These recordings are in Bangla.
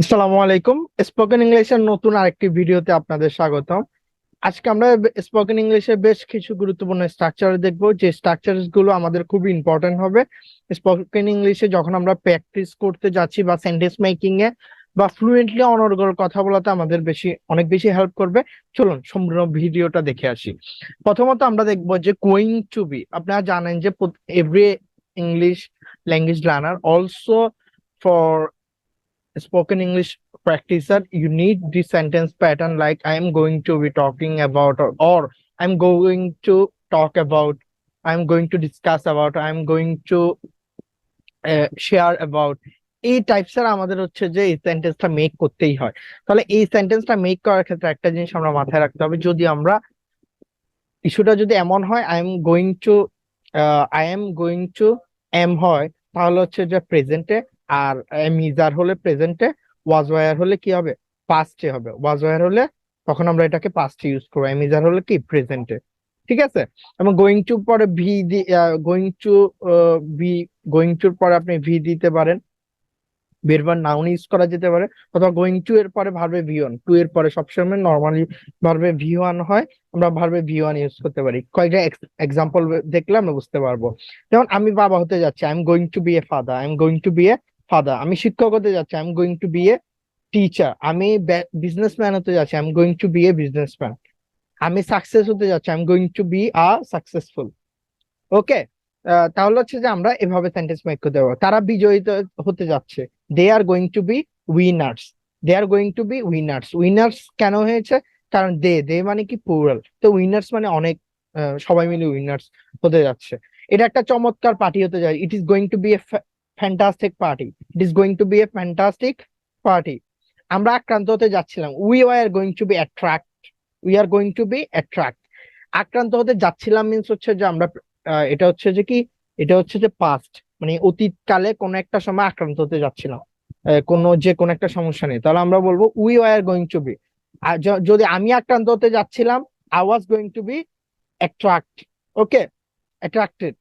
আসসালামু আলাইকুম। স্পোকেন ইংলিশের নতুন আরেকটি ভিডিওতে আপনাদের স্বাগতম। আজকে আমরা স্পোকেন ইংলিশের বেশ কিছু গুরুত্বপূর্ণ স্ট্রাকচার দেখব, যে স্ট্রাকচার গুলো আমাদের খুবই ইম্পর্টেন্ট হবে স্পোকেন ইংলিশে যখন আমরা প্র্যাকটিস করতে যাচ্ছি, বা সেন্টেন্স মেকিং এ বা ফ্লুয়েন্টলি অনর্গল কথা বলাতে আমাদের অনেক বেশি হেল্প করবে। চলুন সম্পূর্ণ ভিডিওটা দেখে আসি। প্রথমত আমরা দেখব যে গোয়িং টু বি। আপনারা জানেন যে every English language learner also for spoken English practitioner, you need the sentence pattern like I am going to be talking about, or I'm going to talk about, I'm going to discuss about, I'm going to share about। এই টাইপসের আমাদের হচ্ছে যে এই সেন্টেন্সটা মেক করতেই হয়। তাহলে এই সেন্টেন্সটা মেক করার ক্ষেত্রে একটা জিনিস আমরা মাথায় রাখতে হবে, যদি আমরা ইস্যুটা যদি এমন হয় I am going to am হয়, তাহলে হচ্ছে যে প্রেজেন্টে, আর এম ইজার হলে প্রেজেন্টে, ওয়াজ ওয়ার হলে কি হবে, পাস্টে হবে। ওয়াজ ওয়ার হলে তখন আমরা এটাকে পাস্টে ইউজ করবো, এম ইজার হলে কি প্রেজেন্টে। ঠিক আছে। এবং গোয়িং টু পরে ভি দি গোয়িং টু বি গোয়িং টুর পরে আপনি ভি দিতে পারেন, বেরবার নাউন ইউজ করা যেতে পারে, অথবা গোয়িং টু এর পরে ভার্বে ভি ওয়ান, টু এর পরে সবসময় নর্মালি ভার্বে ভি ওয়ান হয়, আমরা ভার্বে ভি ওয়ান ইউজ করতে পারি। কয়েকটা এক্সাম্পল দেখলে আমরা বুঝতে পারবো। যেমন আমি বাবা হতে যাচ্ছি, I am going to be a father, I am going to be a father. আমি শিক্ষক হতে যাচ্ছি, I am going to be a teacher. আমি বিজনেসম্যান হতে যাচ্ছি, I am going to be a businessman. আমি সাকসেস হতে যাচ্ছি, I am going to be a successful. Okay. তাহলে হচ্ছে যে আমরা এভাবে সেন্টেন্স মেক করতে পারবো। তারা বিজয়িত হতে যাচ্ছে, they are going to be winners. They are going to be winners. Winners কেন হয়েছে? কারণ দে দে মানে কি প্লুরাল, তো উইনার্স মানে অনেক, সবাই মিলে উইনার্স হতে যাচ্ছে। এটা একটা চমৎকার পার্টি হতে যায়, it is going to be a fantastic party. It is going to be a fantastic party. আমরা আক্রান্ত হতে যাচ্ছিলাম, we are going to be attract. We are going to be attract. আক্রান্ত হতে যাচ্ছিলাম মিন্স হচ্ছে যে আমরা এটা হচ্ছে যে কি, এটা হচ্ছে যে পাস্ট, মানে অতীতকালে কোন একটা সময় আক্রান্ত হতে যাচ্ছিলাম, কোন একটা সমস্যা নেই, তাহলে আমরা বলবো we were going to be. আর যদি আমি আক্রান্ত হতে যাচ্ছিলাম, I was going to be attract. Okay, attracted,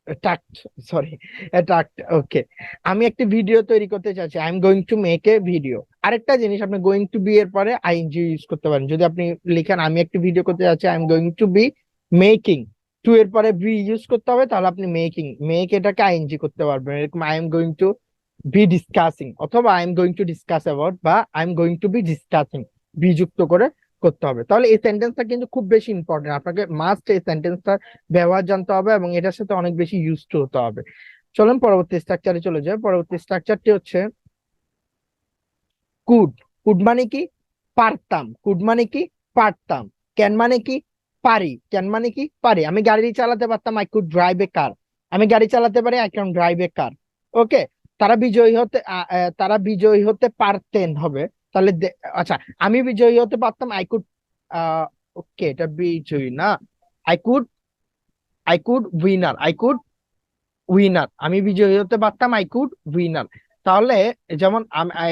attract, sorry, attract. Okay. আমি একটি ভিডিও তৈরি করতে চাচ্ছি, I am going to make a video. আরেকটা জিনিস, আপনি গোয়িং টু বি এর পরে আইএনজি ইউজ করতে পারেন। যদি আপনি লিখেন আমি একটি ভিডিও করতে যাচ্ছি, I am going to be making, to এর পরে বি ইউজ করতে হবে, তাহলে আপনি মেকিং, মেক এটাকে আইএনজি করতে পারবেন। এরকম I am going to be discussing, অথবা I am going to discuss about, বা I am going to be discussing, be যুক্ত করে করতে হবে। তাহলে এই সেন্টেন্সটা কিন্তু খুব বেশি ইম্পর্টেন্ট, আপনাকে মাস্ট এই সেন্টেন্সটা ব্যবহার জানতে হবে এবং এটার সাথে অনেক বেশি ইউজ টু হতে হবে। চলুন পরবর্তী স্ট্রাকচারে চলে যায়। পরবর্তী স্ট্রাকচারটি হচ্ছে কুড। কুড মানে কি? পারতাম। কুড মানে কি? পারতাম। ক্যান মানে কি? পারি। ক্যান মানে কি? পারি। আমি গাড়ি চালাতে পারতাম, আই কুড ড্রাইভ এ কার। আমি গাড়ি চালাতে পারি, আই ক্যান ড্রাইভ এ কার। ওকে। তারা বিজয়ী হতে পারতেন হবে। তাহলে আচ্ছা, আমি বিজয়ী হতে পারতাম, আই কুড, ওকে, এটা বিজয়ী না, I could, winner, I could winner. আমি বিজয়ী হতে পারতাম, আই কুড উইনার। তাহলে যেমন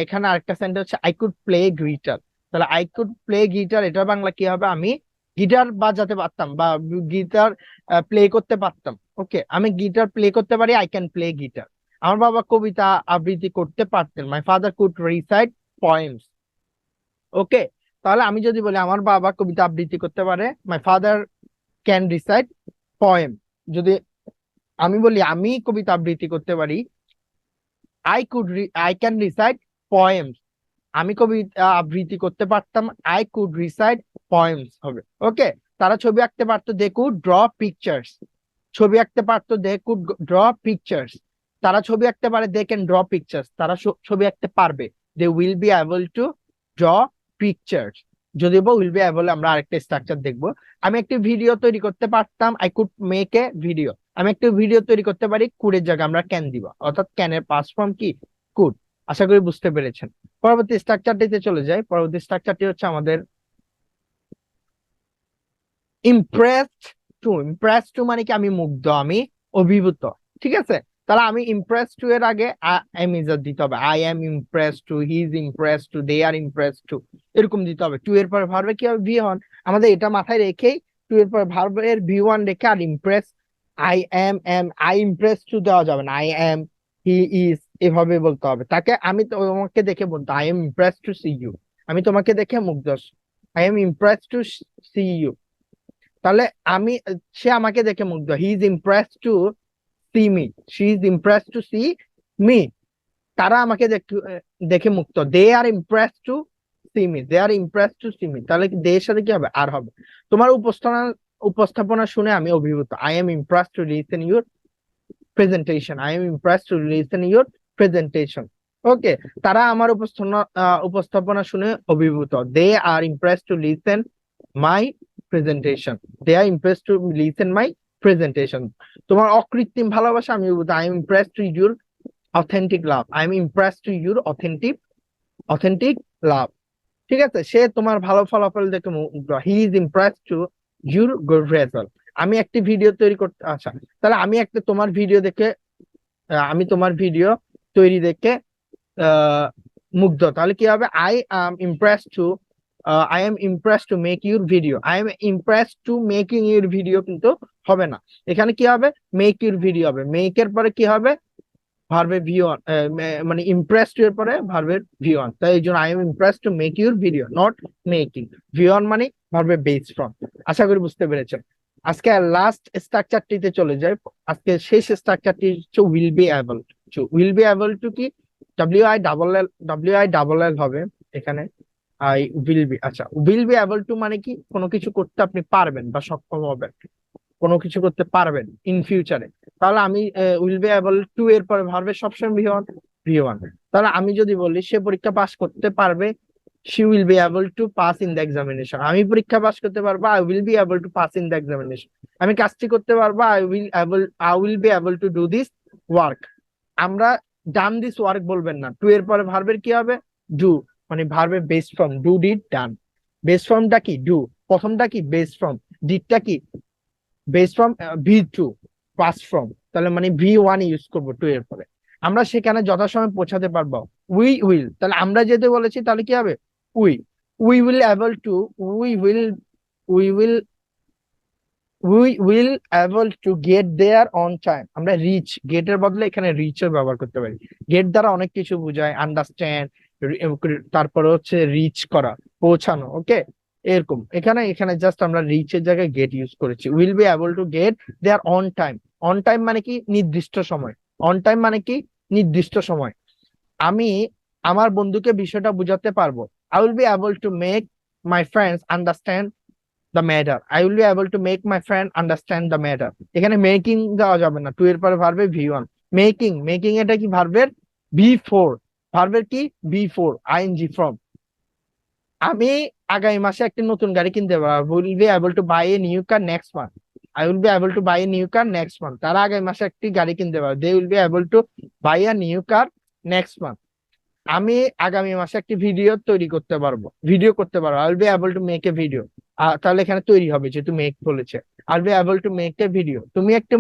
এখানে আরেকটা সেন্টেন্স হচ্ছে আই কুড প্লে গিটার। তাহলে আই কুড প্লে গিটার, এটার বাংলা কি হবে? আমি গিটার বাজাতে পারতাম, বা গিটার প্লে করতে পারতাম। ওকে, আমি গিটার প্লে করতে পারি, আই ক্যান প্লে গিটার। আমার বাবা কবিতা আবৃত্তি করতে পারতেন, my father could recite poems. Okay. তাহলে আমি যদি বলি আমার বাবা কবিতা আবৃত্তি করতে পারে, my father can recite poem. যদি আমি বলি আমি কবিতা আবৃত্তি করতে পারি, আই ক্যান রিসাইট পয়েমস। আমি কবিতা আবৃত্তি করতে পারতাম, আই কুড রিসাইট পয়েমস হবে। ওকে। তারা ছবি আঁকতে পারতো, দে কুড ড্র পিকচার্স। ছবি আঁকতে পারতো, দে কুড ড্র পিকচার্স। তারা ছবি আঁকতে পারে, দে ক্যান ড্র পিকচার্স। তারা ছবি আঁকতে পারবে, they will be able to draw pictures. যদি উইল বি এবল, আমরা আরেকটা স্ট্রাকচার দেখবো। আমি একটি ভিডিও তৈরি করতে পারতাম, I could make a video. আমি একটি ভিডিও তৈরি করতে পারি, কুডের জায়গায় আমরা ক্যান দিব, অর্থাৎ ক্যানের পাস্ট ফর্ম কি? কুড। আশা করি বুঝতে পেরেছেন। পরবর্তী স্ট্রাকচারটিতে চলে যাই। পরবর্তী স্ট্রাকচারটি হচ্ছে আমাদের ইমপ্রেসড টু। ইমপ্রেসড টু মানে কি? আমি মুগ্ধ, আমি অভিভূত। ঠিক আছে। তাহলে আমি ইমপ্রেসড টু এর আগে এম ইজার দিতে হবে, I am impressed to, he is impressed to, they are impressed to, এরকম দিতে হবে। টু এর পরে ভার্বে কি হবে? V one. আমাদের এটা মাথায় রেখেই টু এর পরে ভার্বের ভি ওয়ান রেখে আর ইমপ্রেস, আই ইমপ্রেসড টু দেওয়া যাবে না, আই এম, হি ইজ, এভাবে বলতে হবে তাকে। আমি তোমাকে দেখে বলতো I am impressed to see you, আমি তোমাকে দেখে মুগ্ধ, I am impressed to see you. তাহলে আমি, সে আমাকে দেখে মুগ্ধ, he is impressed to see me, she is impressed to see me. তারা আমাকে দেখে মুগ্ধ, they are impressed to see me, they are impressed to see me. তাহলে দে এর সাথে কি হবে? আর হবে। তোমার উপস্থাপনা শুনে আমি অভিভূত, I am impressed to listen your presentation, I am impressed to listen your presentation. Okay, তারা আমার উপস্থাপনা শুনে অভিভূত, they are impressed to listen my presentation, they are impressed to listen my presentation. তোমার অকৃত্রিম ভালোবাসা আমি অভিভূত, I am impressed to your authentic love, I am impressed to your authentic love. ঠিক আছে, সে তোমার ভালো ফলাফল দেখে he is impressed to your good result. আমি একটি ভিডিও তৈরি করতে, আচ্ছা তাহলে আমি একটা তোমার ভিডিও দেখে, আমি তোমার ভিডিও তৈরি দেখে মুগ্ধ, তাহলে কি হবে? I am impressed to make your video, I am impressed two making your video কিন্তু হবে না, এখানে কি হবে? মেক ইউর ভিডিও হবে। মেক এর পরে কি হবে? ভার্বের ভি ওয়ান, মানে ইমপ্রেসড এর পরে ভার্বের ভি ওয়ান, তাই এই জন্য I am impressed to make your video, not making. V one মানে ভার্বের বেস ফ্রম। আশা করি বুঝতে পেরেছেন। আজকে লাস্ট স্ট্রাকচারটিতে চলে যায়। আজকে শেষ স্ট্রাকচারটি হচ্ছে will be able two. Will be able two কি? ডাব্লিউ আই ডাবল এল হবে এখানে। আই উইল বি, আচ্ছা উইল বি এবল টু মানে কি? কোনো কিছু করতে আপনি পারবেন বা সক্ষম হবেন, কোনো কিছু করতে পারবেন ইন ফিউচারে। তাহলে আমি উইল বি এবল টু এর পরে ভার্বের সবসময় ভি ওয়ান। তাহলে আমি যদি বলি সে পরীক্ষা পাস করতে পারবে, she will be able to pass in the examination, আমি পরীক্ষা পাস করতে পারবো, I will be able to pass in the examination। আমি কাজটি করতে পারবো, I will be able to do this work। আমরা done this work বলবেন না, টু এর পরে ভার্বের কি হবে? ডু, মানে ভার্বের base form, do did done. Base ফর্মটা কি? ডু। প্রথমটা কি? Base form. ডিডটা কি? Base form ভি2, past form. তাহলে মানে ভি1 ইউজ করবো টু এর পরে। আমরা সেখানে যথাসময়ে পৌঁছাতে পারবো, উই উইল। তাহলে আমরা যেতে বলেছি, তাহলে কি হবে? We we will able to, we will we will we will able to get there on time. আমরা রিচ, গেটের বদলে এখানে রিচের ব্যবহার করতে পারি। গেট দ্বারা অনেক কিছু বোঝায়, আন্ডারস্ট্যান্ড, তারপরে হচ্ছে রিচ করা, পৌঁছানো। ওকে, এরকম এখানে এখানে জাস্ট আমরা রিচের জায়গায় গেট ইউজ করেছি। Will be able to get there on time. On time মানে কি? নির্দিষ্ট সময়। অন টাইম মানে কি? নির্দিষ্ট সময়। আমি আমার বন্ধুকে বিষয়টা বুঝাতে পারবো, I will be able to make my friends understand the matter, I will be able to make my friend understand the matter. এখানে মেকিং দেওয়া যাবে না, টু এর পরে ভার্বে ভি1। মেকিং, মেকিং এটা কি? ভার্বের ভি4। ভার্বের কি? ভি4, আইএনজি ফর্ম। আমি আগামী মাসে একটি নতুন গাড়ি কিনতে পারবো, will be able to buy a new car next month, I will be able to buy a new car next month. তারা আগামী মাসে একটি গাড়ি কিনতে পারবে, they will be able to buy a new car next month. আমি আগামী মাসে একটি ভিডিও করতে পারবো, I will be able to make a video. তাহলে এখানে তৈরি হবে, যেহেতু মেক বলেছে, I will be able to make a video. তুমি একটা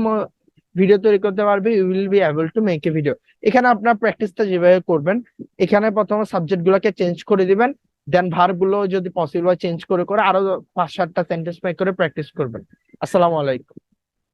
ভিডিও তৈরি করতে পারবে, you will be able to make a video. এখানে আপনার প্র্যাকটিসটা যেভাবে করবেন, এখানে প্রথমে সাবজেক্ট গুলোকে চেঞ্জ করে দিবেন, দেন ভার্ব গুলো যদি পসিবল হয় চেঞ্জ করে করে আরো 5-7টা সেন্টেন্স মেক করে প্র্যাকটিস করবেন। আসসালামু আলাইকুম।